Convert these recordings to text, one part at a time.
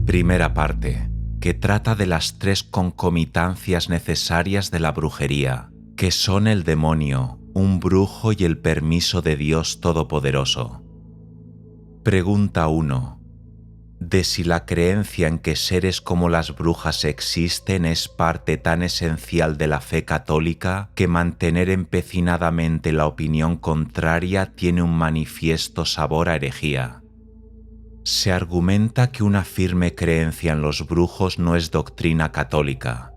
Primera parte, que trata de las tres concomitancias necesarias de la brujería, que son el demonio, un brujo y el permiso de Dios Todopoderoso. Pregunta 1. De si la creencia en que seres como las brujas existen es parte tan esencial de la fe católica que mantener empecinadamente la opinión contraria tiene un manifiesto sabor a herejía. Se argumenta que una firme creencia en los brujos no es doctrina católica.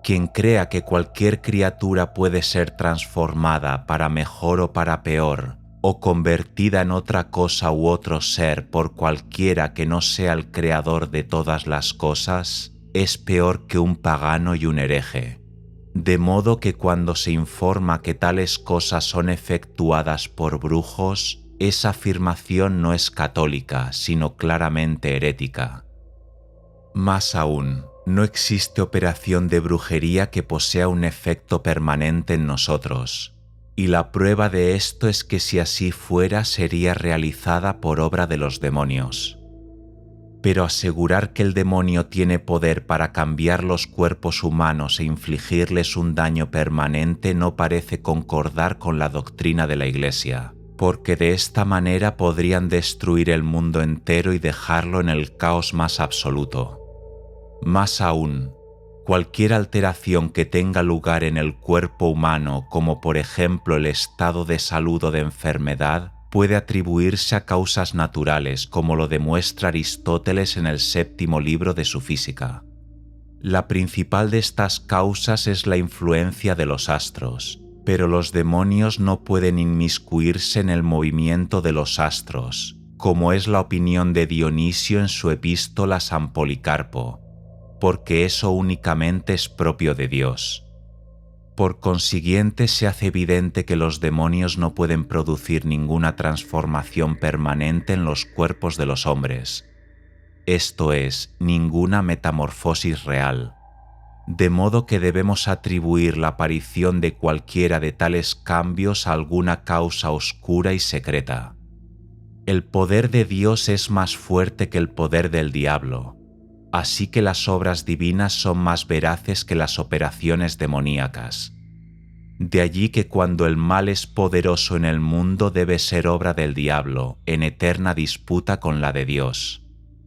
Quien crea que cualquier criatura puede ser transformada para mejor o para peor, o convertida en otra cosa u otro ser por cualquiera que no sea el creador de todas las cosas, es peor que un pagano y un hereje. De modo que cuando se informa que tales cosas son efectuadas por brujos, esa afirmación no es católica, sino claramente herética. Más aún, no existe operación de brujería que posea un efecto permanente en nosotros, y la prueba de esto es que si así fuera sería realizada por obra de los demonios. Pero asegurar que el demonio tiene poder para cambiar los cuerpos humanos e infligirles un daño permanente no parece concordar con la doctrina de la Iglesia, porque de esta manera podrían destruir el mundo entero y dejarlo en el caos más absoluto. Más aún, cualquier alteración que tenga lugar en el cuerpo humano, como por ejemplo el estado de salud o de enfermedad, puede atribuirse a causas naturales, como lo demuestra Aristóteles en el 7º libro de su Física. La principal de estas causas es la influencia de los astros, pero los demonios no pueden inmiscuirse en el movimiento de los astros, como es la opinión de Dionisio en su epístola a San Policarpo, porque eso únicamente es propio de Dios. Por consiguiente, se hace evidente que los demonios no pueden producir ninguna transformación permanente en los cuerpos de los hombres, esto es, ninguna metamorfosis real, de modo que debemos atribuir la aparición de cualquiera de tales cambios a alguna causa oscura y secreta. El poder de Dios es más fuerte que el poder del diablo, así que las obras divinas son más veraces que las operaciones demoníacas. De allí que cuando el mal es poderoso en el mundo debe ser obra del diablo, en eterna disputa con la de Dios.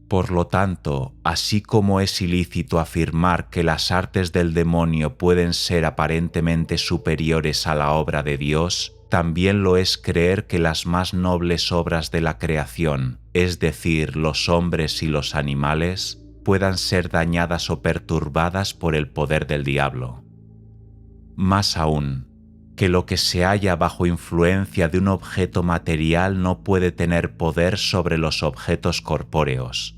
Por lo tanto, así como es ilícito afirmar que las artes del demonio pueden ser aparentemente superiores a la obra de Dios, también lo es creer que las más nobles obras de la creación, es decir, los hombres y los animales, puedan ser dañadas o perturbadas por el poder del diablo. Más aún, que lo que se halla bajo influencia de un objeto material no puede tener poder sobre los objetos corpóreos.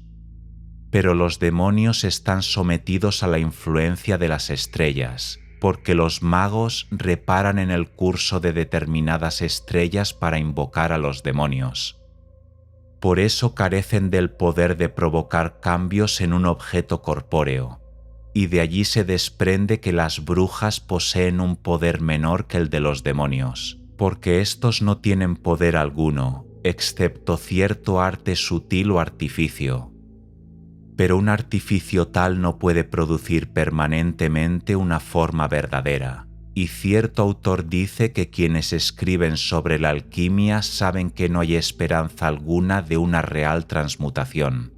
Pero los demonios están sometidos a la influencia de las estrellas, porque los magos reparan en el curso de determinadas estrellas para invocar a los demonios. Por eso carecen del poder de provocar cambios en un objeto corpóreo, y de allí se desprende que las brujas poseen un poder menor que el de los demonios, porque éstos no tienen poder alguno, excepto cierto arte sutil o artificio. Pero un artificio tal no puede producir permanentemente una forma verdadera, y cierto autor dice que quienes escriben sobre la alquimia saben que no hay esperanza alguna de una real transmutación.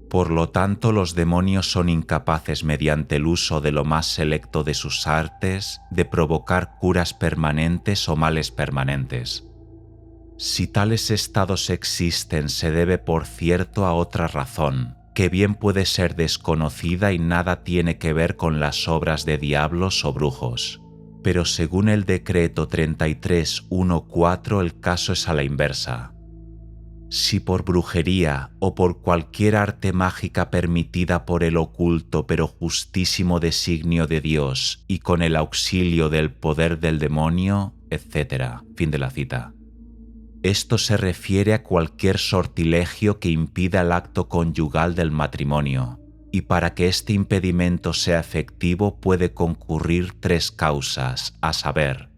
Por lo tanto, los demonios son incapaces, mediante el uso de lo más selecto de sus artes, de provocar curas permanentes o males permanentes. Si tales estados existen, se debe, por cierto, a otra razón, que bien puede ser desconocida y nada tiene que ver con las obras de diablos o brujos. Pero según el decreto 33.1.4 el caso es a la inversa. Si por brujería o por cualquier arte mágica permitida por el oculto pero justísimo designio de Dios y con el auxilio del poder del demonio, etc. Fin de la cita. Esto se refiere a cualquier sortilegio que impida el acto conyugal del matrimonio, y para que este impedimento sea efectivo puede concurrir tres causas, a saber,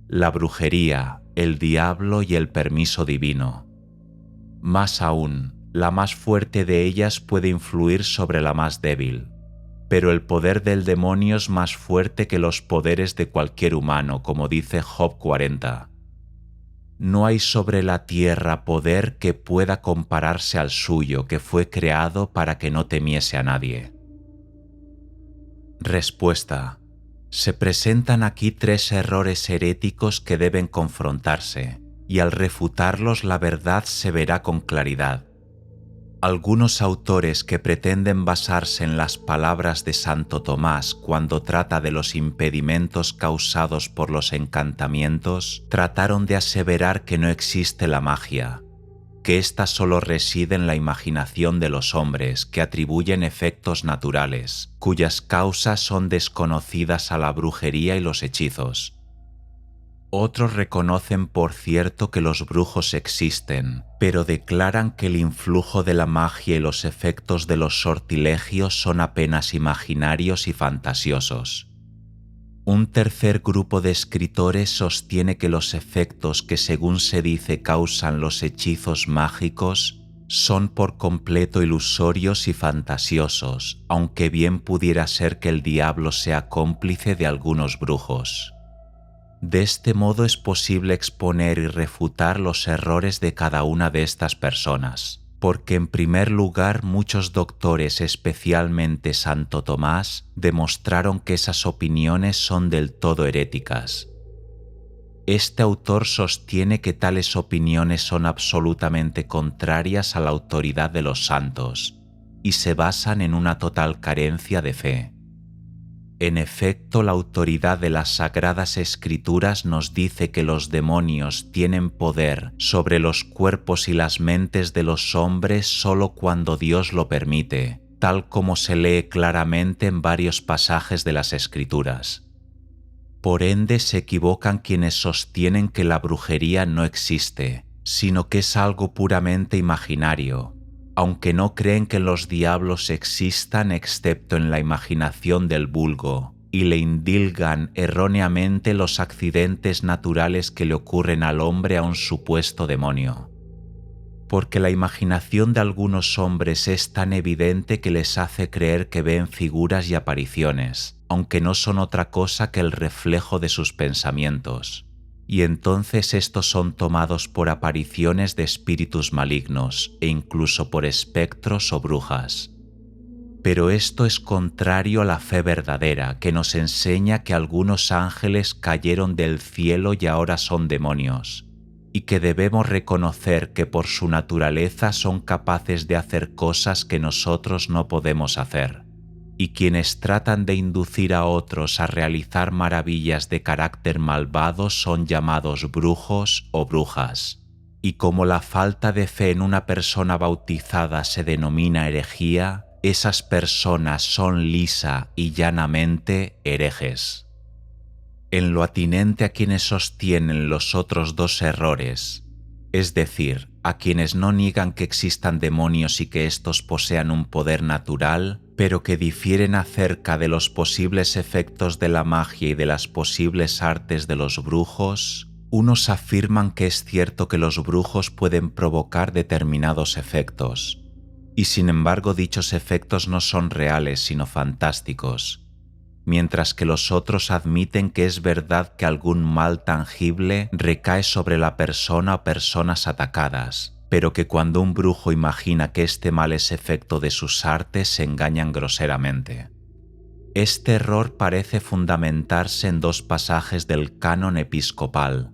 la brujería, el diablo y el permiso divino. Más aún, La más fuerte de ellas puede influir sobre la más débil, pero el poder del demonio es más fuerte que los poderes de cualquier humano, como dice Job 40. No hay sobre la tierra poder que pueda compararse al suyo, que fue creado para que no temiese a nadie. Respuesta. Se presentan aquí 3 errores heréticos que deben confrontarse, y al refutarlos la verdad se verá con claridad. Algunos autores que pretenden basarse en las palabras de Santo Tomás cuando trata de los impedimentos causados por los encantamientos, trataron de aseverar que no existe la magia, que ésta solo reside en la imaginación de los hombres que atribuyen efectos naturales, cuyas causas son desconocidas a la brujería y los hechizos. Otros reconocen por cierto que los brujos existen, pero declaran que el influjo de la magia y los efectos de los sortilegios son apenas imaginarios y fantasiosos. Un tercer grupo de escritores sostiene que los efectos que según se dice causan los hechizos mágicos son por completo ilusorios y fantasiosos, aunque bien pudiera ser que el diablo sea cómplice de algunos brujos. De este modo es posible exponer y refutar los errores de cada una de estas personas, porque en primer lugar muchos doctores, especialmente Santo Tomás, demostraron que esas opiniones son del todo heréticas. Este autor sostiene que tales opiniones son absolutamente contrarias a la autoridad de los santos y se basan en una total carencia de fe. En efecto, la autoridad de las Sagradas Escrituras nos dice que los demonios tienen poder sobre los cuerpos y las mentes de los hombres solo cuando Dios lo permite, tal como se lee claramente en varios pasajes de las Escrituras. Por ende, se equivocan quienes sostienen que la brujería no existe, sino que es algo puramente imaginario, aunque no creen que los diablos existan excepto en la imaginación del vulgo, y le indilgan erróneamente los accidentes naturales que le ocurren al hombre a un supuesto demonio. Porque la imaginación de algunos hombres es tan evidente que les hace creer que ven figuras y apariciones, aunque no son otra cosa que el reflejo de sus pensamientos. Y entonces estos son tomados por apariciones de espíritus malignos e incluso por espectros o brujas. Pero esto es contrario a la fe verdadera, que nos enseña que algunos ángeles cayeron del cielo y ahora son demonios, y que debemos reconocer que por su naturaleza son capaces de hacer cosas que nosotros no podemos hacer. Y quienes tratan de inducir a otros a realizar maravillas de carácter malvado son llamados brujos o brujas. Y como la falta de fe en una persona bautizada se denomina herejía, esas personas son lisa y llanamente herejes. En lo atinente a quienes sostienen los otros 2 errores, es decir, a quienes no niegan que existan demonios y que éstos posean un poder natural, pero que difieren acerca de los posibles efectos de la magia y de las posibles artes de los brujos, unos afirman que es cierto que los brujos pueden provocar determinados efectos, y sin embargo dichos efectos no son reales sino fantásticos, mientras que los otros admiten que es verdad que algún mal tangible recae sobre la persona o personas atacadas, pero que cuando un brujo imagina que este mal es efecto de sus artes se engañan groseramente. Este error parece fundamentarse en 2 pasajes del canon episcopal,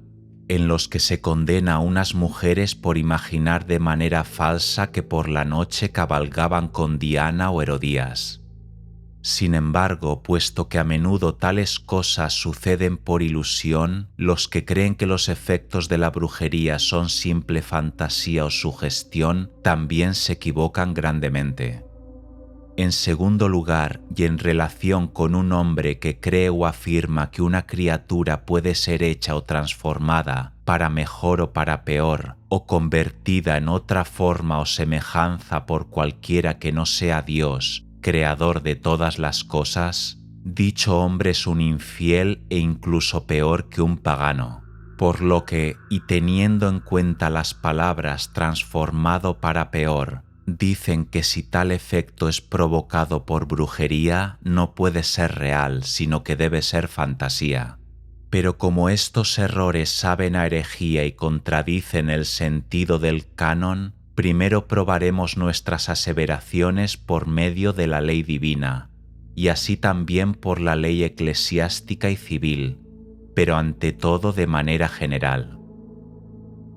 en los que se condena a unas mujeres por imaginar de manera falsa que por la noche cabalgaban con Diana o Herodías. Sin embargo, puesto que a menudo tales cosas suceden por ilusión, los que creen que los efectos de la brujería son simple fantasía o sugestión también se equivocan grandemente. En segundo lugar, y en relación con un hombre que cree o afirma que una criatura puede ser hecha o transformada para mejor o para peor, o convertida en otra forma o semejanza por cualquiera que no sea Dios, creador de todas las cosas, dicho hombre es un infiel e incluso peor que un pagano. Por lo que, y teniendo en cuenta las palabras transformado para peor, Dicen que si tal efecto es provocado por brujería, no puede ser real, sino que debe ser fantasía. Pero como estos errores saben a herejía y contradicen el sentido del canon, primero probaremos nuestras aseveraciones por medio de la ley divina, y así también por la ley eclesiástica y civil, pero ante todo de manera general.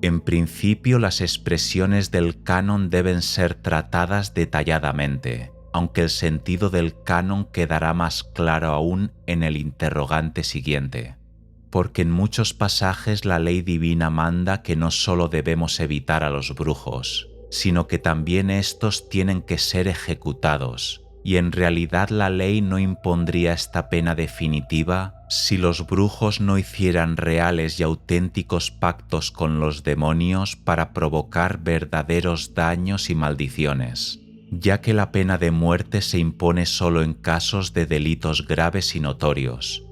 En principio, las expresiones del canon deben ser tratadas detalladamente, aunque el sentido del canon quedará más claro aún en el interrogante siguiente, porque en muchos pasajes la ley divina manda que no solo debemos evitar a los brujos, sino que también estos tienen que ser ejecutados, y en realidad la ley no impondría esta pena definitiva si los brujos no hicieran reales y auténticos pactos con los demonios para provocar verdaderos daños y maldiciones, ya que la pena de muerte se impone solo en casos de delitos graves y notorios,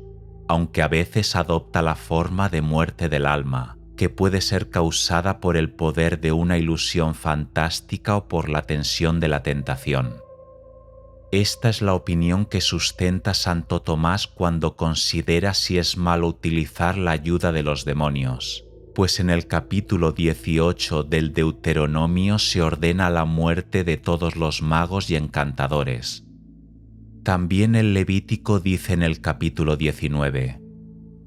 aunque a veces adopta la forma de muerte del alma, que puede ser causada por el poder de una ilusión fantástica o por la tensión de la tentación. Esta es la opinión que sustenta Santo Tomás cuando considera si es malo utilizar la ayuda de los demonios, pues en el capítulo 18 del Deuteronomio se ordena la muerte de todos los magos y encantadores. También el Levítico dice en el capítulo 19: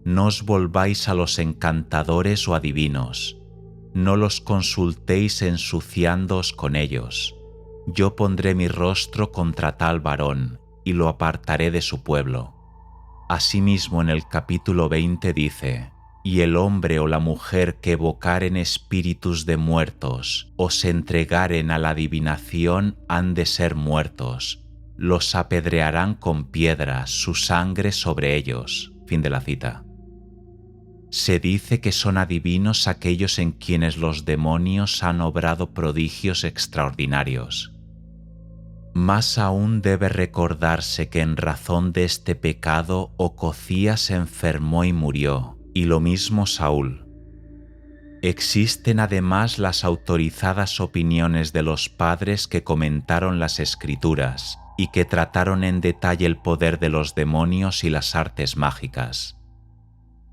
«No os volváis a los encantadores o adivinos, no los consultéis ensuciándoos con ellos. Yo pondré mi rostro contra tal varón, y lo apartaré de su pueblo». Asimismo, en el capítulo 20 dice: «Y el hombre o la mujer que evocaren espíritus de muertos, o se entregaren a la adivinación, han de ser muertos. Los apedrearán con piedras, su sangre sobre ellos». Fin de la cita. Se dice que son adivinos aquellos en quienes los demonios han obrado prodigios extraordinarios. Más aún debe recordarse que en razón de este pecado Ococías se enfermó y murió, y lo mismo Saúl. Existen además las autorizadas opiniones de los padres que comentaron las Escrituras y que trataron en detalle el poder de los demonios y las artes mágicas.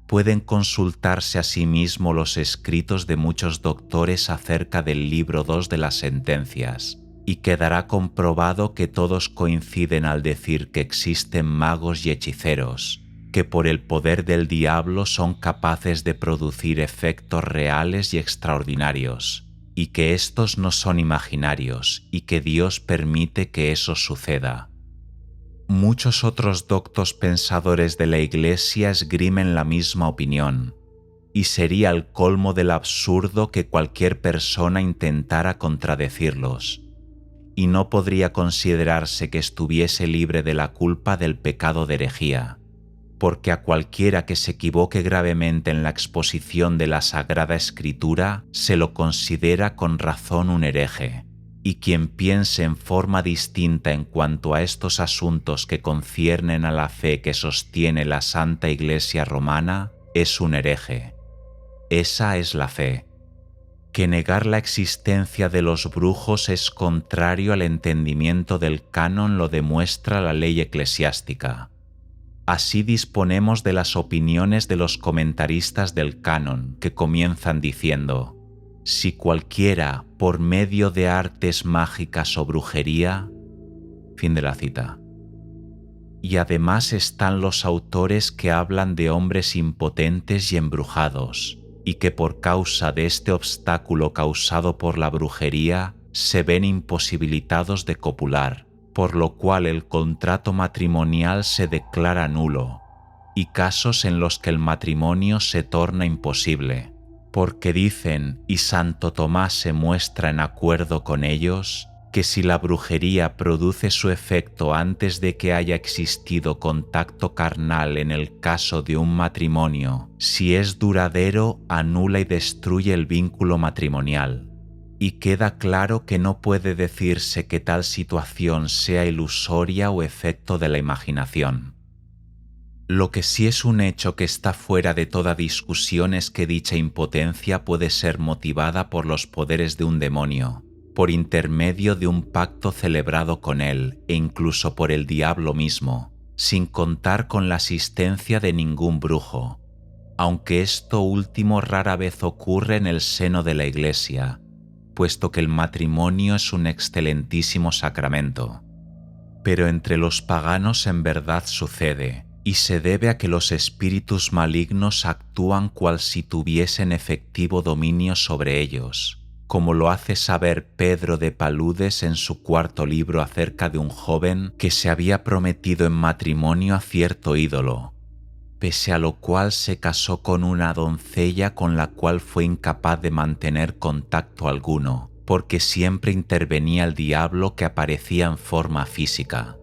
Pueden consultarse asimismo los escritos de muchos doctores acerca del libro 2 de las sentencias, y quedará comprobado que todos coinciden al decir que existen magos y hechiceros, que por el poder del diablo son capaces de producir efectos reales y extraordinarios, y que estos no son imaginarios, y que Dios permite que eso suceda. Muchos otros doctos pensadores de la Iglesia esgrimen la misma opinión, y sería el colmo del absurdo que cualquier persona intentara contradecirlos, y no podría considerarse que estuviese libre de la culpa del pecado de herejía, porque a cualquiera que se equivoque gravemente en la exposición de la Sagrada Escritura se lo considera con razón un hereje, y quien piense en forma distinta en cuanto a estos asuntos que conciernen a la fe que sostiene la Santa Iglesia Romana es un hereje. Esa es la fe. Que negar la existencia de los brujos es contrario al entendimiento del canon lo demuestra la ley eclesiástica. Así disponemos de las opiniones de los comentaristas del canon, que comienzan diciendo: «Si cualquiera, por medio de artes mágicas o brujería». Fin de la cita. Y además están los autores que hablan de hombres impotentes y embrujados, y que por causa de este obstáculo causado por la brujería se ven imposibilitados de copular, por lo cual el contrato matrimonial se declara nulo, y casos en los que el matrimonio se torna imposible, porque dicen, y Santo Tomás se muestra en acuerdo con ellos, que si la brujería produce su efecto antes de que haya existido contacto carnal en el caso de un matrimonio, si es duradero, anula y destruye el vínculo matrimonial. Y queda claro que no puede decirse que tal situación sea ilusoria o efecto de la imaginación. Lo que sí es un hecho que está fuera de toda discusión es que dicha impotencia puede ser motivada por los poderes de un demonio, por intermedio de un pacto celebrado con él e incluso por el diablo mismo, sin contar con la asistencia de ningún brujo, aunque esto último rara vez ocurre en el seno de la Iglesia, puesto que el matrimonio es un excelentísimo sacramento. Pero entre los paganos en verdad sucede, y se debe a que los espíritus malignos actúan cual si tuviesen efectivo dominio sobre ellos, como lo hace saber Pedro de Paludes en su cuarto libro acerca de un joven que se había prometido en matrimonio a cierto ídolo, pese a lo cual se casó con una doncella con la cual fue incapaz de mantener contacto alguno, porque siempre intervenía el diablo que aparecía en forma física.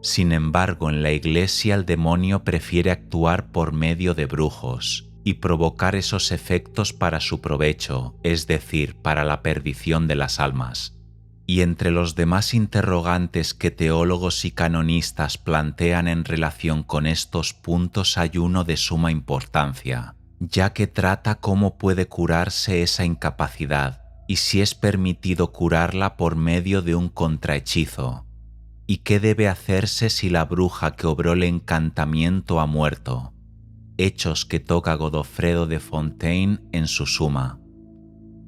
Sin embargo, en la Iglesia el demonio prefiere actuar por medio de brujos y provocar esos efectos para su provecho, es decir, para la perdición de las almas. Y entre los demás interrogantes que teólogos y canonistas plantean en relación con estos puntos hay uno de suma importancia, ya que trata cómo puede curarse esa incapacidad y si es permitido curarla por medio de un contrahechizo, y qué debe hacerse si la bruja que obró el encantamiento ha muerto, hechos que toca Godofredo de Fontaine en su Suma.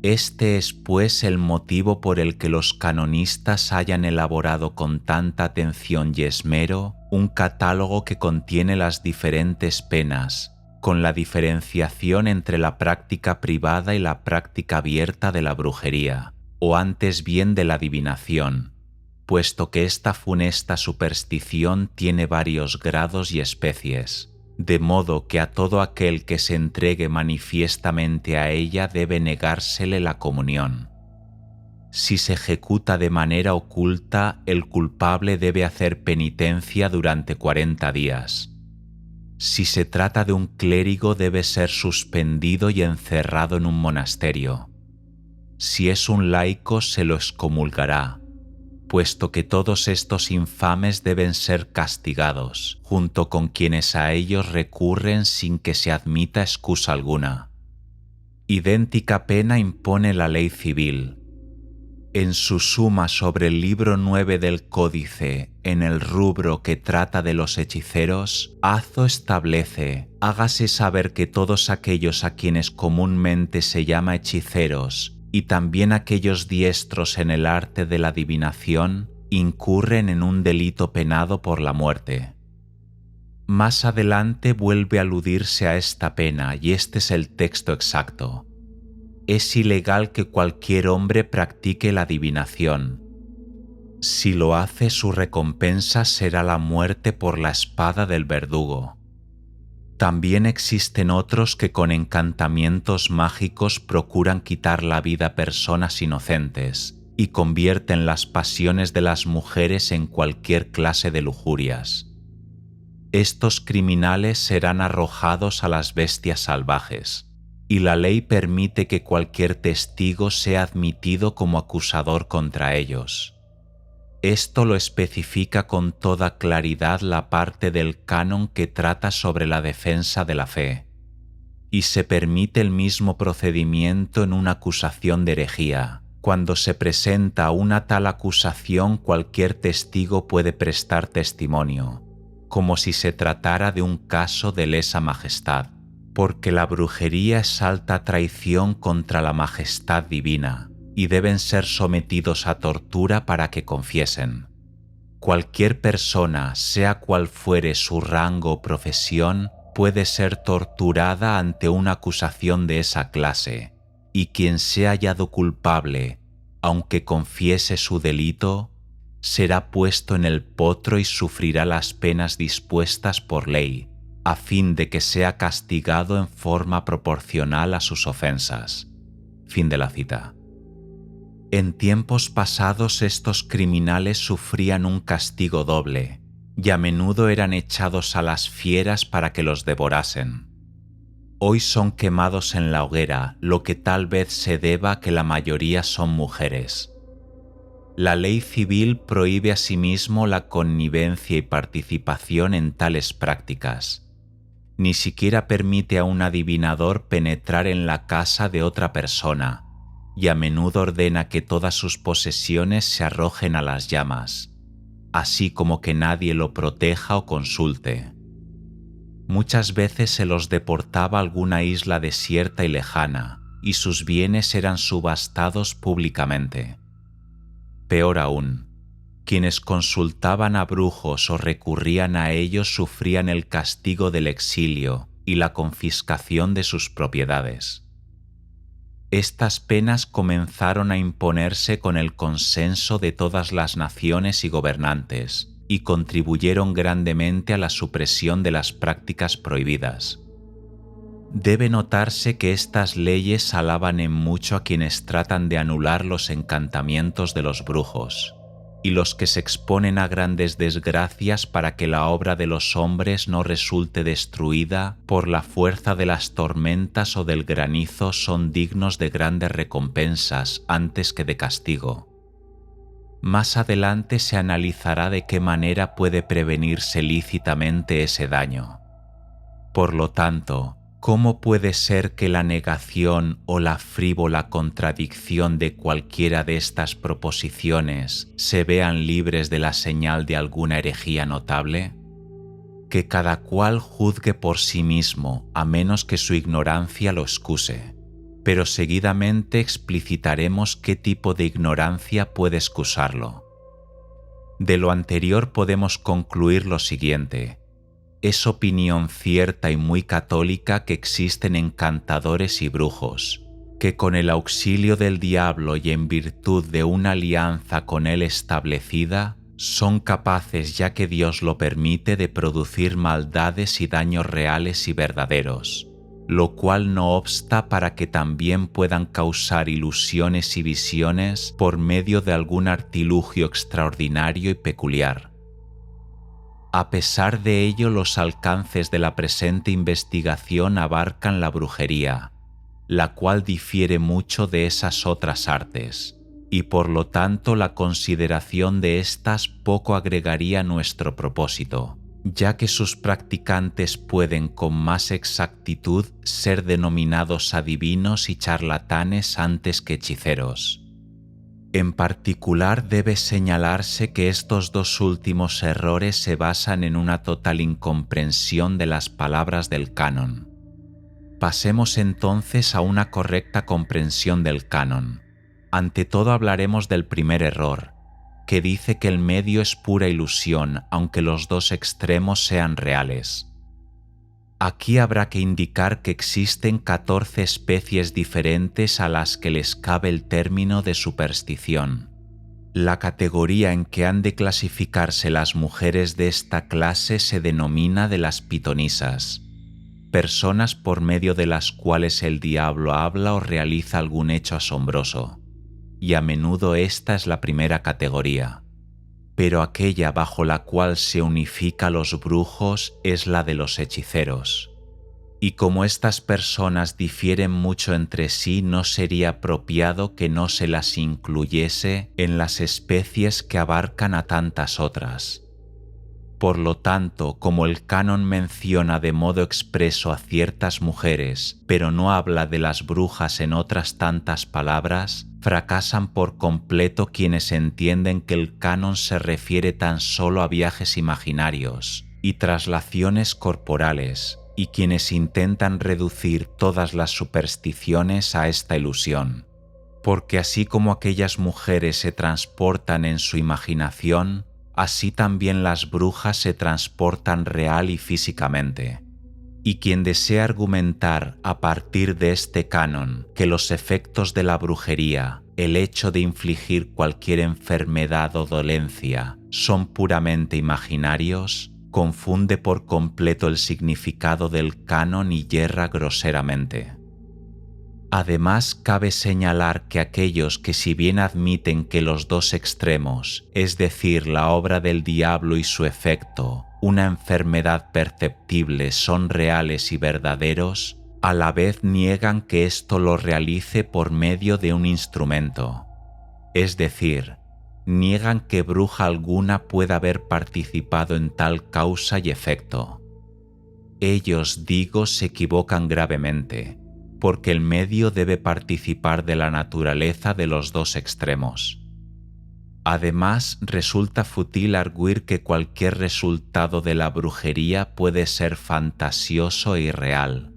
Este es pues el motivo por el que los canonistas hayan elaborado con tanta atención y esmero un catálogo que contiene las diferentes penas, con la diferenciación entre la práctica privada y la práctica abierta de la brujería, o antes bien de la adivinación, puesto que esta funesta superstición tiene varios grados y especies, de modo que a todo aquel que se entregue manifiestamente a ella debe negársele la comunión. Si se ejecuta de manera oculta, el culpable debe hacer penitencia durante 40 días. Si se trata de un clérigo, debe ser suspendido y encerrado en un monasterio. Si es un laico, se lo excomulgará, puesto que todos estos infames deben ser castigados, junto con quienes a ellos recurren sin que se admita excusa alguna. Idéntica pena impone la ley civil. En su Suma sobre el libro 9 del Códice, en el rubro que trata de los hechiceros, Azo establece: hágase saber que todos aquellos a quienes comúnmente se llama hechiceros, y también aquellos diestros en el arte de la adivinación, incurren en un delito penado por la muerte. Más adelante vuelve a aludirse a esta pena y este es el texto exacto. Es ilegal que cualquier hombre practique la adivinación. Si lo hace, su recompensa será la muerte por la espada del verdugo. También existen otros que con encantamientos mágicos procuran quitar la vida a personas inocentes y convierten las pasiones de las mujeres en cualquier clase de lujurias. Estos criminales serán arrojados a las bestias salvajes, y la ley permite que cualquier testigo sea admitido como acusador contra ellos. Esto lo especifica con toda claridad la parte del canon que trata sobre la defensa de la fe, y se permite el mismo procedimiento en una acusación de herejía. Cuando se presenta una tal acusación, cualquier testigo puede prestar testimonio, como si se tratara de un caso de lesa majestad, porque la brujería es alta traición contra la majestad divina, y deben ser sometidos a tortura para que confiesen. Cualquier persona, sea cual fuere su rango o profesión, puede ser torturada ante una acusación de esa clase, y quien sea hallado culpable, aunque confiese su delito, será puesto en el potro y sufrirá las penas dispuestas por ley, a fin de que sea castigado en forma proporcional a sus ofensas. Fin de la cita. En tiempos pasados estos criminales sufrían un castigo doble, y a menudo eran echados a las fieras para que los devorasen. Hoy son quemados en la hoguera, lo que tal vez se deba a que la mayoría son mujeres. La ley civil prohíbe asimismo la connivencia y participación en tales prácticas. Ni siquiera permite a un adivinador penetrar en la casa de otra persona, y a menudo ordena que todas sus posesiones se arrojen a las llamas, así como que nadie lo proteja o consulte. Muchas veces se los deportaba a alguna isla desierta y lejana, y sus bienes eran subastados públicamente. Peor aún, quienes consultaban a brujos o recurrían a ellos sufrían el castigo del exilio y la confiscación de sus propiedades. Estas penas comenzaron a imponerse con el consenso de todas las naciones y gobernantes y contribuyeron grandemente a la supresión de las prácticas prohibidas. Debe notarse que estas leyes alaban en mucho a quienes tratan de anular los encantamientos de los brujos, y los que se exponen a grandes desgracias para que la obra de los hombres no resulte destruida por la fuerza de las tormentas o del granizo son dignos de grandes recompensas antes que de castigo. Más adelante se analizará de qué manera puede prevenirse lícitamente ese daño. Por lo tanto, ¿cómo puede ser que la negación o la frívola contradicción de cualquiera de estas proposiciones se vean libres de la señal de alguna herejía notable? Que cada cual juzgue por sí mismo, a menos que su ignorancia lo excuse, pero seguidamente explicitaremos qué tipo de ignorancia puede excusarlo. De lo anterior podemos concluir lo siguiente. Es opinión cierta y muy católica que existen encantadores y brujos, que con el auxilio del diablo y en virtud de una alianza con él establecida, son capaces, ya que Dios lo permite, de producir maldades y daños reales y verdaderos, lo cual no obsta para que también puedan causar ilusiones y visiones por medio de algún artilugio extraordinario y peculiar. A pesar de ello, los alcances de la presente investigación abarcan la brujería, la cual difiere mucho de esas otras artes, y por lo tanto la consideración de éstas poco agregaría a nuestro propósito, ya que sus practicantes pueden con más exactitud ser denominados adivinos y charlatanes antes que hechiceros. En particular debe señalarse que estos dos últimos errores se basan en una total incomprensión de las palabras del canon. Pasemos entonces a una correcta comprensión del canon. Ante todo hablaremos del primer error, que dice que el medio es pura ilusión, aunque los dos extremos sean reales. Aquí habrá que indicar que existen 14 especies diferentes a las que les cabe el término de superstición. La categoría en que han de clasificarse las mujeres de esta clase se denomina de las pitonisas, personas por medio de las cuales el diablo habla o realiza algún hecho asombroso, y a menudo esta es la primera categoría. Pero aquella bajo la cual se unifica a los brujos es la de los hechiceros. Y como estas personas difieren mucho entre sí, no sería apropiado que no se las incluyese en las especies que abarcan a tantas otras. Por lo tanto, como el canon menciona de modo expreso a ciertas mujeres, pero no habla de las brujas en otras tantas palabras, fracasan por completo quienes entienden que el canon se refiere tan solo a viajes imaginarios y traslaciones corporales, y quienes intentan reducir todas las supersticiones a esta ilusión. Porque así como aquellas mujeres se transportan en su imaginación, así también las brujas se transportan real y físicamente. Y quien desea argumentar a partir de este canon que los efectos de la brujería, el hecho de infligir cualquier enfermedad o dolencia, son puramente imaginarios, confunde por completo el significado del canon y yerra groseramente. Además, cabe señalar que aquellos que, si bien admiten que los dos extremos, es decir, la obra del diablo y su efecto, una enfermedad perceptible, son reales y verdaderos, a la vez niegan que esto lo realice por medio de un instrumento. Es decir, niegan que bruja alguna pueda haber participado en tal causa y efecto. Ellos, digo, se equivocan gravemente, porque el medio debe participar de la naturaleza de los dos extremos. Además, resulta fútil arguir que cualquier resultado de la brujería puede ser fantasioso e irreal,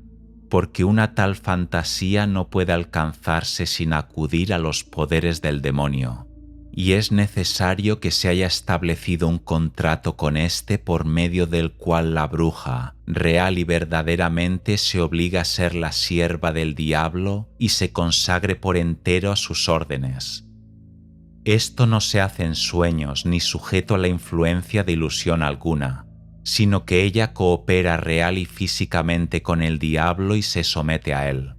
porque una tal fantasía no puede alcanzarse sin acudir a los poderes del demonio, y es necesario que se haya establecido un contrato con éste por medio del cual la bruja, real y verdaderamente, se obliga a ser la sierva del diablo y se consagre por entero a sus órdenes. Esto no se hace en sueños ni sujeto a la influencia de ilusión alguna, sino que ella coopera real y físicamente con el diablo y se somete a él.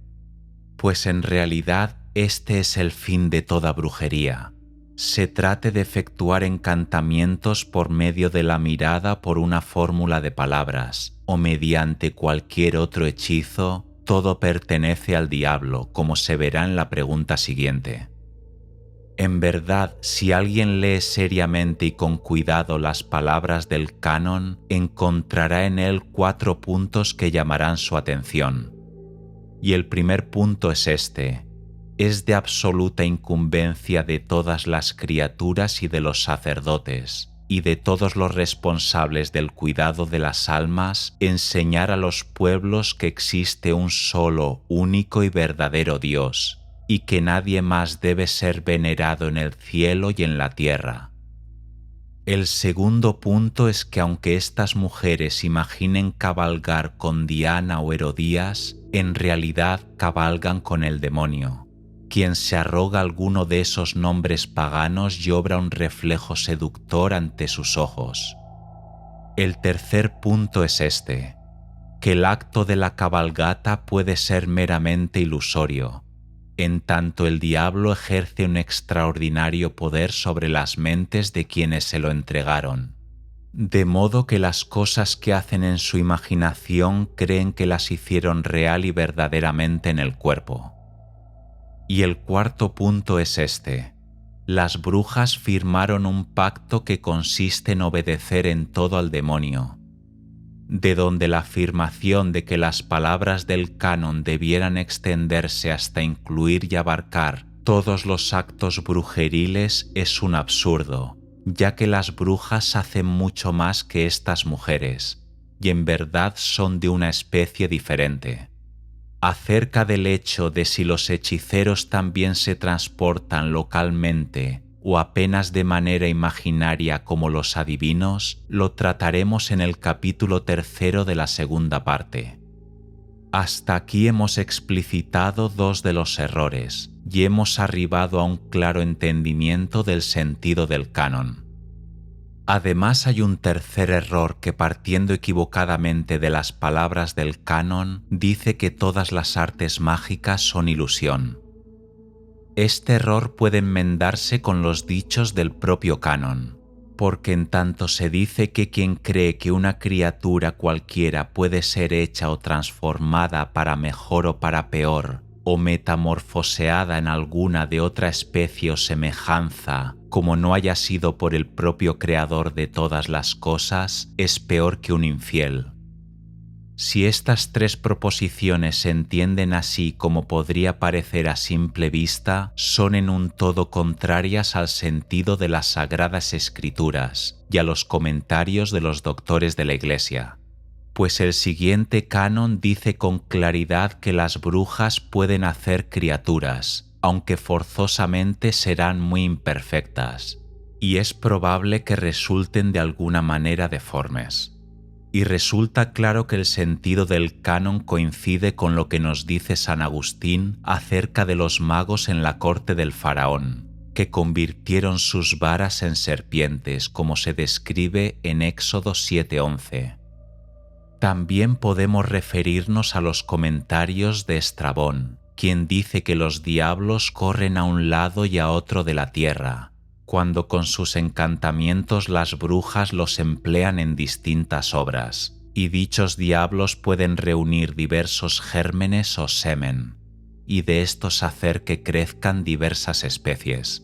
Pues en realidad este es el fin de toda brujería. Se trate de efectuar encantamientos por medio de la mirada por una fórmula de palabras o mediante cualquier otro hechizo, todo pertenece al diablo, como se verá en la pregunta siguiente. En verdad, si alguien lee seriamente y con cuidado las palabras del canon, encontrará en él 4 puntos que llamarán su atención. Y el primer punto es este: es de absoluta incumbencia de todas las criaturas y de los sacerdotes, y de todos los responsables del cuidado de las almas, enseñar a los pueblos que existe un solo, único y verdadero Dios, y que nadie más debe ser venerado en el cielo y en la tierra. El segundo punto es que aunque estas mujeres imaginen cabalgar con Diana o Herodías, en realidad cabalgan con el demonio, quien se arroga alguno de esos nombres paganos y obra un reflejo seductor ante sus ojos. El tercer punto es este: que el acto de la cabalgata puede ser meramente ilusorio, en tanto el diablo ejerce un extraordinario poder sobre las mentes de quienes se lo entregaron, de modo que las cosas que hacen en su imaginación creen que las hicieron real y verdaderamente en el cuerpo. Y el cuarto punto es este: las brujas firmaron un pacto que consiste en obedecer en todo al demonio, de donde la afirmación de que las palabras del canon debieran extenderse hasta incluir y abarcar todos los actos brujeriles es un absurdo, ya que las brujas hacen mucho más que estas mujeres, y en verdad son de una especie diferente. Acerca del hecho de si los hechiceros también se transportan localmente o apenas de manera imaginaria como los adivinos, lo trataremos en el capítulo 3 de la segunda parte. Hasta aquí hemos explicitado 2 de los errores y hemos arribado a un claro entendimiento del sentido del canon. Además, hay un tercer error que, partiendo equivocadamente de las palabras del canon, dice que todas las artes mágicas son ilusión. Este error puede enmendarse con los dichos del propio canon, porque en tanto se dice que quien cree que una criatura cualquiera puede ser hecha o transformada para mejor o para peor, o metamorfoseada en alguna de otra especie o semejanza, como no haya sido por el propio creador de todas las cosas, es peor que un infiel. Si estas 3 proposiciones se entienden así como podría parecer a simple vista, son en un todo contrarias al sentido de las Sagradas Escrituras y a los comentarios de los doctores de la Iglesia, pues el siguiente canon dice con claridad que las brujas pueden hacer criaturas, aunque forzosamente serán muy imperfectas, y es probable que resulten de alguna manera deformes. Y resulta claro que el sentido del canon coincide con lo que nos dice San Agustín acerca de los magos en la corte del faraón, que convirtieron sus varas en serpientes, como se describe en Éxodo 7:11. También podemos referirnos a los comentarios de Estrabón, quien dice que los diablos corren a un lado y a otro de la tierra, cuando con sus encantamientos las brujas los emplean en distintas obras, y dichos diablos pueden reunir diversos gérmenes o semen, y de estos hacer que crezcan diversas especies.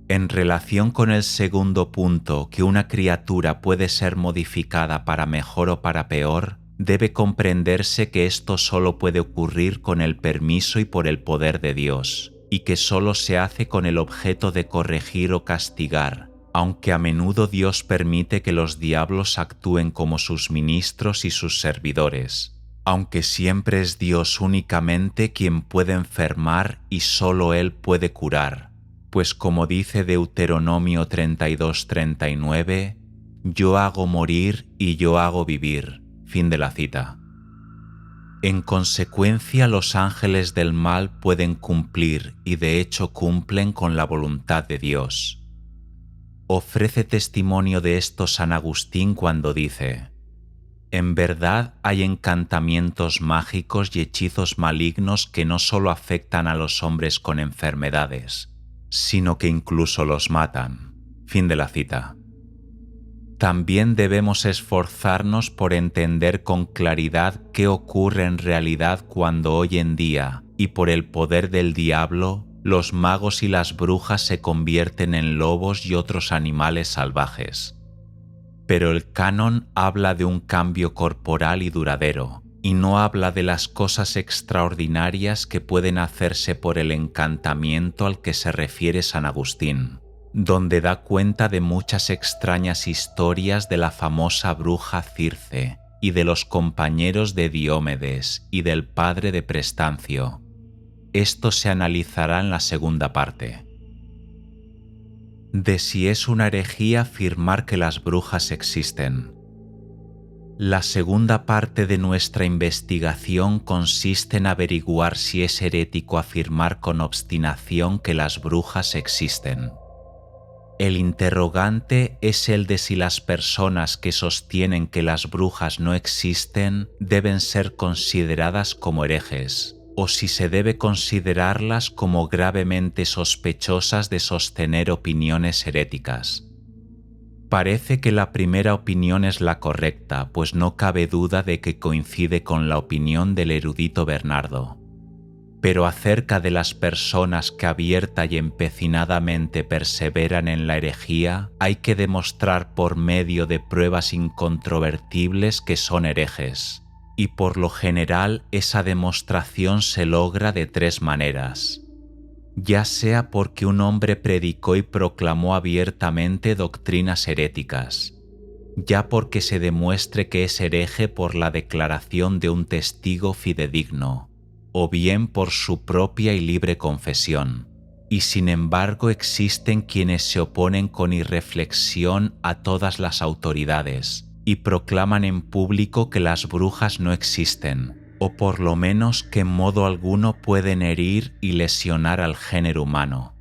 En relación con el segundo punto, que una criatura puede ser modificada para mejor o para peor, debe comprenderse que esto solo puede ocurrir con el permiso y por el poder de Dios, y que solo se hace con el objeto de corregir o castigar, aunque a menudo Dios permite que los diablos actúen como sus ministros y sus servidores, aunque siempre es Dios únicamente quien puede enfermar y solo Él puede curar, pues como dice Deuteronomio 32:39, yo hago morir y yo hago vivir. Fin de la cita. En consecuencia, los ángeles del mal pueden cumplir y de hecho cumplen con la voluntad de Dios. Ofrece testimonio de esto San Agustín cuando dice: en verdad hay encantamientos mágicos y hechizos malignos que no solo afectan a los hombres con enfermedades, sino que incluso los matan. Fin de la cita. También debemos esforzarnos por entender con claridad qué ocurre en realidad cuando hoy en día, y por el poder del diablo, los magos y las brujas se convierten en lobos y otros animales salvajes. Pero el canon habla de un cambio corporal y duradero, y no habla de las cosas extraordinarias que pueden hacerse por el encantamiento al que se refiere San Agustín, donde da cuenta de muchas extrañas historias de la famosa bruja Circe y de los compañeros de Diomedes y del padre de Prestancio. Esto se analizará en la segunda parte. De si es una herejía afirmar que las brujas existen. La segunda parte de nuestra investigación consiste en averiguar si es herético afirmar con obstinación que las brujas existen. El interrogante es el de si las personas que sostienen que las brujas no existen deben ser consideradas como herejes, o si se debe considerarlas como gravemente sospechosas de sostener opiniones heréticas. Parece que la primera opinión es la correcta, pues no cabe duda de que coincide con la opinión del erudito Bernardo. Pero acerca de las personas que abierta y empecinadamente perseveran en la herejía, hay que demostrar por medio de pruebas incontrovertibles que son herejes, y por lo general esa demostración se logra de tres maneras. Ya sea porque un hombre predicó y proclamó abiertamente doctrinas heréticas, ya porque se demuestre que es hereje por la declaración de un testigo fidedigno, o bien por su propia y libre confesión, y sin embargo existen quienes se oponen con irreflexión a todas las autoridades y proclaman en público que las brujas no existen, o por lo menos que en modo alguno pueden herir y lesionar al género humano.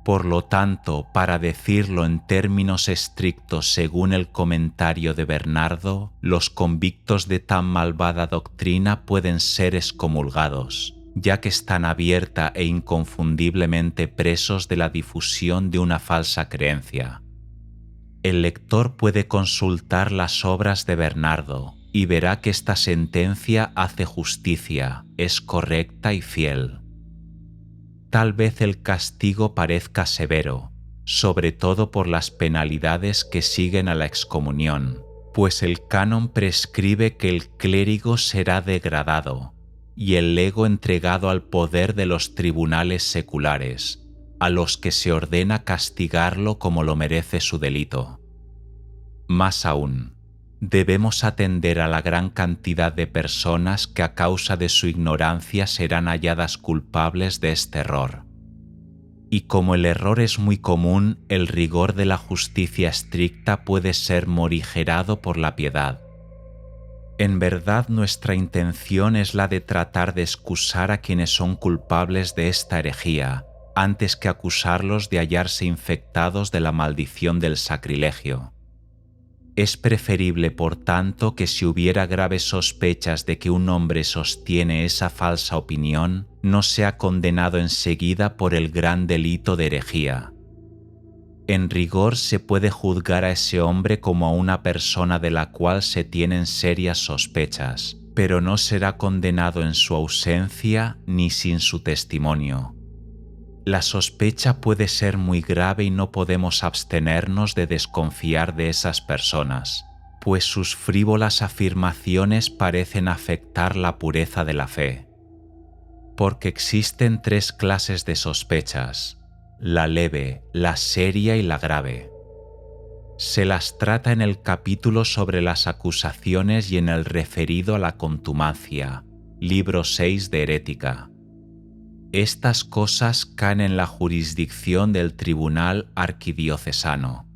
Por lo tanto, para decirlo en términos estrictos según el comentario de Bernardo, los convictos de tan malvada doctrina pueden ser excomulgados, ya que están abierta e inconfundiblemente presos de la difusión de una falsa creencia. El lector puede consultar las obras de Bernardo y verá que esta sentencia hace justicia, es correcta y fiel. Tal vez el castigo parezca severo, sobre todo por las penalidades que siguen a la excomunión, pues el canon prescribe que el clérigo será degradado y el lego entregado al poder de los tribunales seculares, a los que se ordena castigarlo como lo merece su delito. Más aún, debemos atender a la gran cantidad de personas que a causa de su ignorancia serán halladas culpables de este error. Y como el error es muy común, el rigor de la justicia estricta puede ser morigerado por la piedad. En verdad, nuestra intención es la de tratar de excusar a quienes son culpables de esta herejía, antes que acusarlos de hallarse infectados de la maldición del sacrilegio. Es preferible, por tanto, que si hubiera graves sospechas de que un hombre sostiene esa falsa opinión, no sea condenado enseguida por el gran delito de herejía. En rigor se puede juzgar a ese hombre como a una persona de la cual se tienen serias sospechas, pero no será condenado en su ausencia ni sin su testimonio. La sospecha puede ser muy grave y no podemos abstenernos de desconfiar de esas personas, pues sus frívolas afirmaciones parecen afectar la pureza de la fe. Porque existen tres clases de sospechas: la leve, la seria y la grave. Se las trata en el capítulo sobre las acusaciones y en el referido a la contumacia, libro 6 de Herética. Estas cosas caen en la jurisdicción del tribunal arquidiocesano.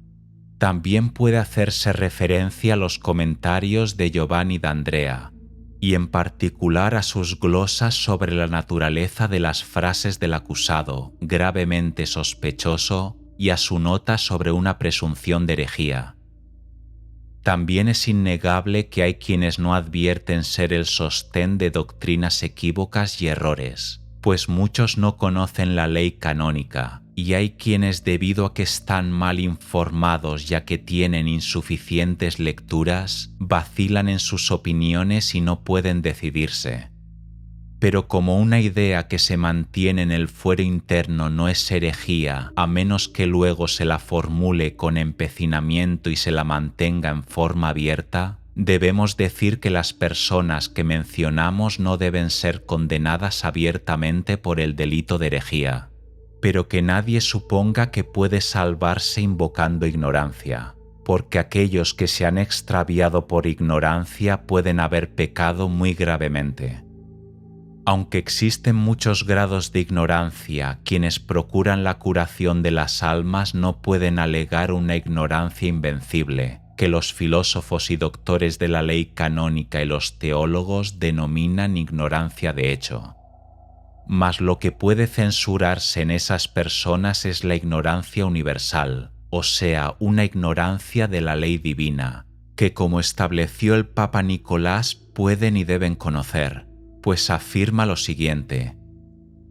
También puede hacerse referencia a los comentarios de Giovanni d'Andrea, y en particular a sus glosas sobre la naturaleza de las frases del acusado gravemente sospechoso y a su nota sobre una presunción de herejía. También es innegable que hay quienes no advierten ser el sostén de doctrinas equívocas y errores, pues muchos no conocen la ley canónica, y hay quienes, debido a que están mal informados ya que tienen insuficientes lecturas, vacilan en sus opiniones y no pueden decidirse. Pero como una idea que se mantiene en el fuero interno no es herejía, a menos que luego se la formule con empecinamiento y se la mantenga en forma abierta, debemos decir que las personas que mencionamos no deben ser condenadas abiertamente por el delito de herejía, pero que nadie suponga que puede salvarse invocando ignorancia, porque aquellos que se han extraviado por ignorancia pueden haber pecado muy gravemente. Aunque existen muchos grados de ignorancia, quienes procuran la curación de las almas no pueden alegar una ignorancia invencible, que los filósofos y doctores de la ley canónica y los teólogos denominan ignorancia de hecho. Mas lo que puede censurarse en esas personas es la ignorancia universal, o sea, una ignorancia de la ley divina, que como estableció el Papa Nicolás pueden y deben conocer, pues afirma lo siguiente: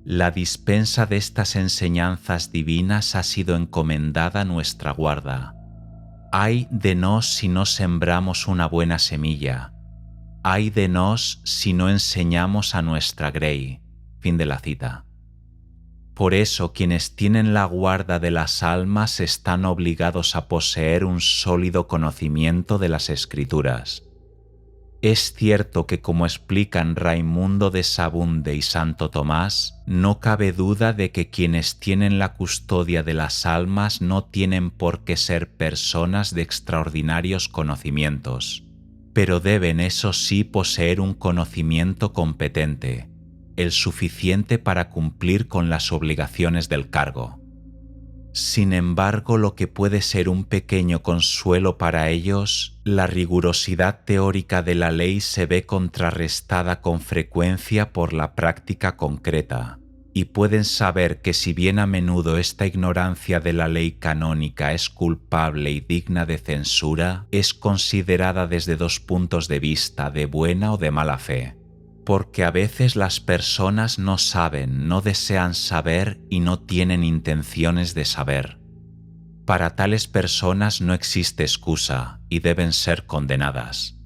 la dispensa de estas enseñanzas divinas ha sido encomendada a nuestra guarda. Ay de nos si no sembramos una buena semilla. Ay de nos si no enseñamos a nuestra grey. Fin de la cita. Por eso quienes tienen la guarda de las almas están obligados a poseer un sólido conocimiento de las Escrituras. Es cierto que, como explican Raimundo de Sabunde y Santo Tomás, no cabe duda de que quienes tienen la custodia de las almas no tienen por qué ser personas de extraordinarios conocimientos, pero deben, eso sí, poseer un conocimiento competente, el suficiente para cumplir con las obligaciones del cargo. Sin embargo, lo que puede ser un pequeño consuelo para ellos, la rigurosidad teórica de la ley se ve contrarrestada con frecuencia por la práctica concreta, y pueden saber que si bien a menudo esta ignorancia de la ley canónica es culpable y digna de censura, es considerada desde dos puntos de vista, de buena o de mala fe. Porque a veces las personas no saben, no desean saber y no tienen intenciones de saber. Para tales personas no existe excusa y deben ser condenadas.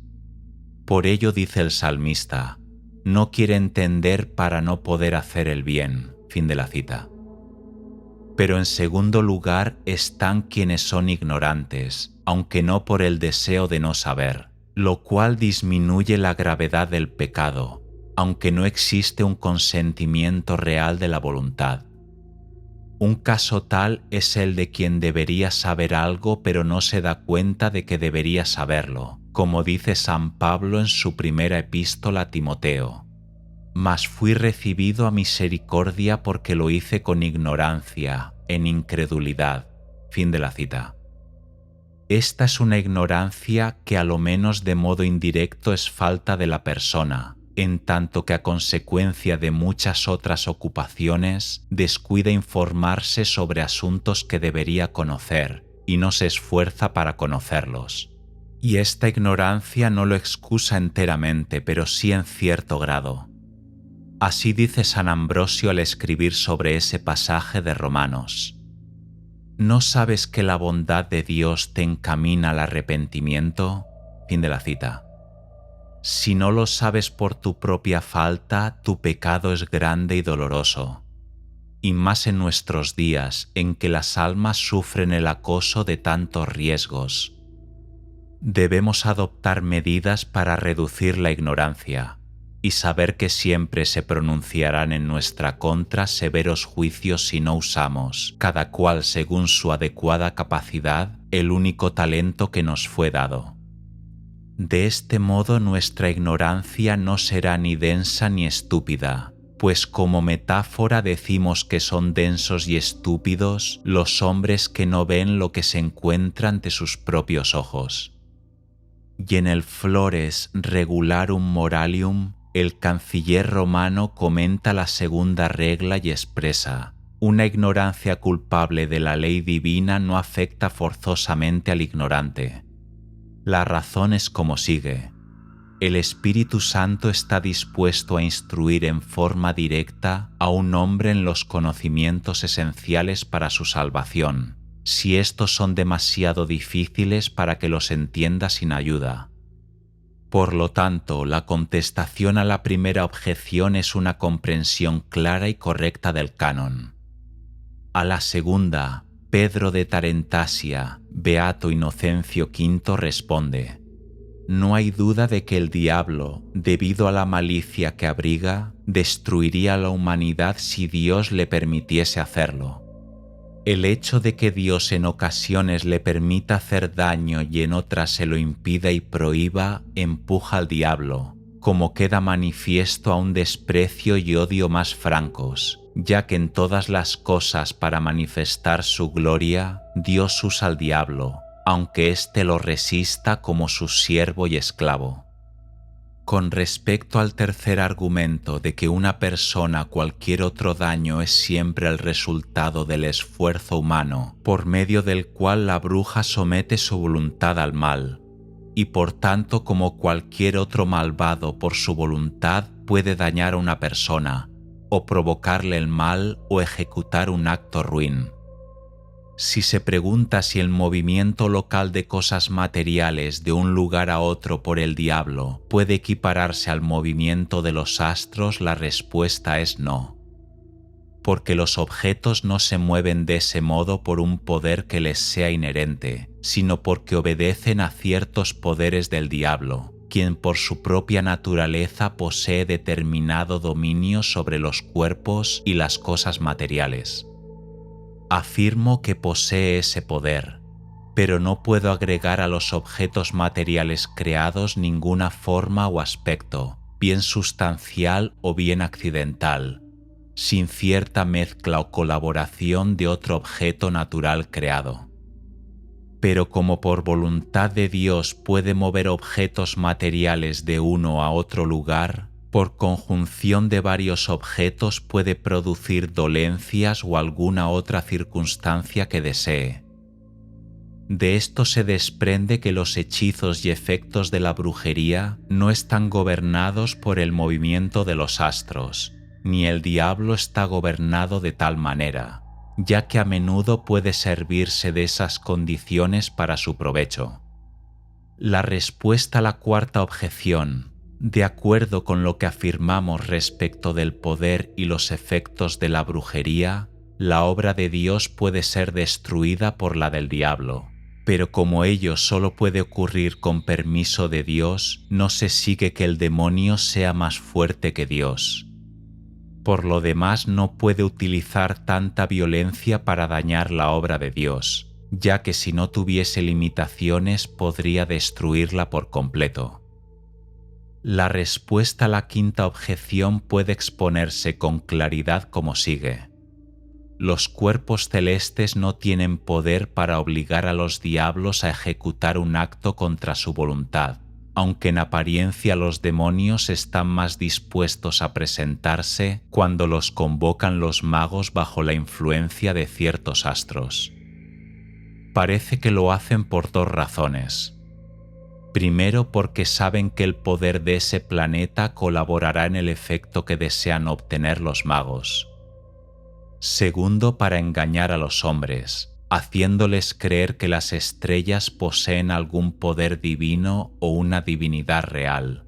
Por ello dice el salmista: no quiere entender para no poder hacer el bien. Fin de la cita. Pero en segundo lugar están quienes son ignorantes, aunque no por el deseo de no saber, lo cual disminuye la gravedad del pecado, aunque no existe un consentimiento real de la voluntad. Un caso tal es el de quien debería saber algo pero no se da cuenta de que debería saberlo, como dice San Pablo en su primera epístola a Timoteo: mas fui recibido a misericordia porque lo hice con ignorancia, en incredulidad. Fin de la cita. Esta es una ignorancia que a lo menos de modo indirecto es falta de la persona, en tanto que a consecuencia de muchas otras ocupaciones descuida informarse sobre asuntos que debería conocer y no se esfuerza para conocerlos. Y esta ignorancia no lo excusa enteramente, pero sí en cierto grado. Así dice San Ambrosio al escribir sobre ese pasaje de Romanos: ¿no sabes que la bondad de Dios te encamina al arrepentimiento? Fin de la cita. Si no lo sabes por tu propia falta, tu pecado es grande y doloroso, y más en nuestros días en que las almas sufren el acoso de tantos riesgos. Debemos adoptar medidas para reducir la ignorancia y saber que siempre se pronunciarán en nuestra contra severos juicios si no usamos, cada cual según su adecuada capacidad, el único talento que nos fue dado. De este modo nuestra ignorancia no será ni densa ni estúpida, pues como metáfora decimos que son densos y estúpidos los hombres que no ven lo que se encuentra ante sus propios ojos. Y en el Flores Regularum Moralium, el canciller romano comenta la segunda regla y expresa: una ignorancia culpable de la ley divina no afecta forzosamente al ignorante. La razón es como sigue. El Espíritu Santo está dispuesto a instruir en forma directa a un hombre en los conocimientos esenciales para su salvación, si estos son demasiado difíciles para que los entienda sin ayuda. Por lo tanto, la contestación a la primera objeción es una comprensión clara y correcta del canon. A la segunda, Pedro de Tarentasia, Beato Inocencio V, responde: no hay duda de que el diablo, debido a la malicia que abriga, destruiría a la humanidad si Dios le permitiese hacerlo. El hecho de que Dios en ocasiones le permita hacer daño y en otras se lo impida y prohíba, empuja al diablo, como queda manifiesto, a un desprecio y odio más francos, ya que en todas las cosas para manifestar su gloria, Dios usa al diablo, aunque éste lo resista como su siervo y esclavo. Con respecto al tercer argumento de que una persona o cualquier otro daño es siempre el resultado del esfuerzo humano, por medio del cual la bruja somete su voluntad al mal, y por tanto como cualquier otro malvado por su voluntad puede dañar a una persona, o provocarle el mal o ejecutar un acto ruin. Si se pregunta si el movimiento local de cosas materiales de un lugar a otro por el diablo puede equipararse al movimiento de los astros, la respuesta es no. Porque los objetos no se mueven de ese modo por un poder que les sea inherente, sino porque obedecen a ciertos poderes del diablo, quien por su propia naturaleza posee determinado dominio sobre los cuerpos y las cosas materiales. Afirmo que posee ese poder, pero no puedo agregar a los objetos materiales creados ninguna forma o aspecto, bien sustancial o bien accidental, sin cierta mezcla o colaboración de otro objeto natural creado. Pero como por voluntad de Dios puede mover objetos materiales de uno a otro lugar, por conjunción de varios objetos puede producir dolencias o alguna otra circunstancia que desee. De esto se desprende que los hechizos y efectos de la brujería no están gobernados por el movimiento de los astros, ni el diablo está gobernado de tal manera, ya que a menudo puede servirse de esas condiciones para su provecho. La respuesta a la cuarta objeción, de acuerdo con lo que afirmamos respecto del poder y los efectos de la brujería, la obra de Dios puede ser destruida por la del diablo, pero como ello solo puede ocurrir con permiso de Dios, no se sigue que el demonio sea más fuerte que Dios. Por lo demás, no puede utilizar tanta violencia para dañar la obra de Dios, ya que si no tuviese limitaciones podría destruirla por completo. La respuesta a la quinta objeción puede exponerse con claridad como sigue. Los cuerpos celestes no tienen poder para obligar a los diablos a ejecutar un acto contra su voluntad, aunque en apariencia los demonios están más dispuestos a presentarse cuando los convocan los magos bajo la influencia de ciertos astros. Parece que lo hacen por dos razones. Primero, porque saben que el poder de ese planeta colaborará en el efecto que desean obtener los magos. Segundo, para engañar a los hombres, haciéndoles creer que las estrellas poseen algún poder divino o una divinidad real.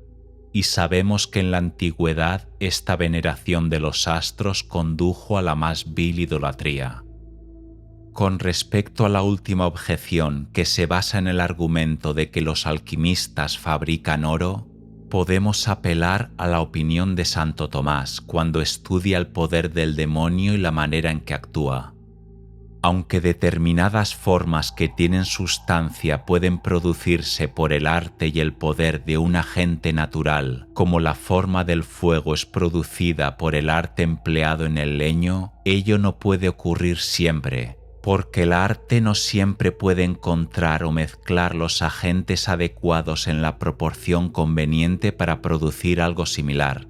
Y sabemos que en la antigüedad esta veneración de los astros condujo a la más vil idolatría. Con respecto a la última objeción, que se basa en el argumento de que los alquimistas fabrican oro, podemos apelar a la opinión de Santo Tomás cuando estudia el poder del demonio y la manera en que actúa. Aunque determinadas formas que tienen sustancia pueden producirse por el arte y el poder de un agente natural, como la forma del fuego es producida por el arte empleado en el leño, ello no puede ocurrir siempre, porque el arte no siempre puede encontrar o mezclar los agentes adecuados en la proporción conveniente para producir algo similar.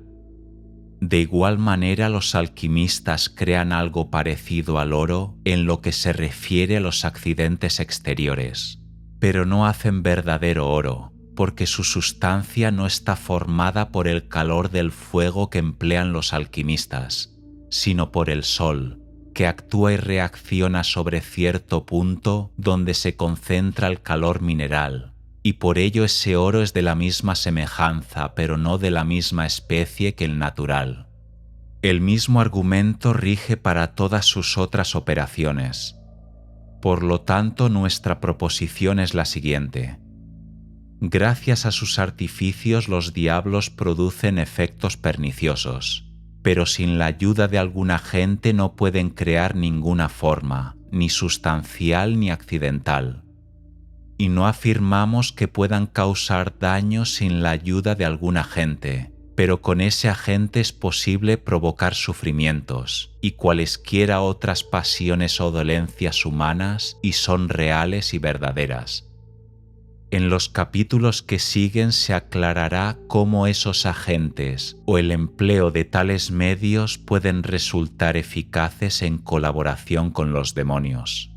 De igual manera, los alquimistas crean algo parecido al oro en lo que se refiere a los accidentes exteriores, pero no hacen verdadero oro, porque su sustancia no está formada por el calor del fuego que emplean los alquimistas, sino por el sol, que actúa y reacciona sobre cierto punto donde se concentra el calor mineral, y por ello ese oro es de la misma semejanza, pero no de la misma especie que el natural. El mismo argumento rige para todas sus otras operaciones. Por lo tanto, nuestra proposición es la siguiente. Gracias a sus artificios, los diablos producen efectos perniciosos, pero sin la ayuda de algún agente no pueden crear ninguna forma, ni sustancial ni accidental. Y no afirmamos que puedan causar daño sin la ayuda de algún agente, pero con ese agente es posible provocar sufrimientos y cualesquiera otras pasiones o dolencias humanas, y son reales y verdaderas. En los capítulos que siguen se aclarará cómo esos agentes o el empleo de tales medios pueden resultar eficaces en colaboración con los demonios.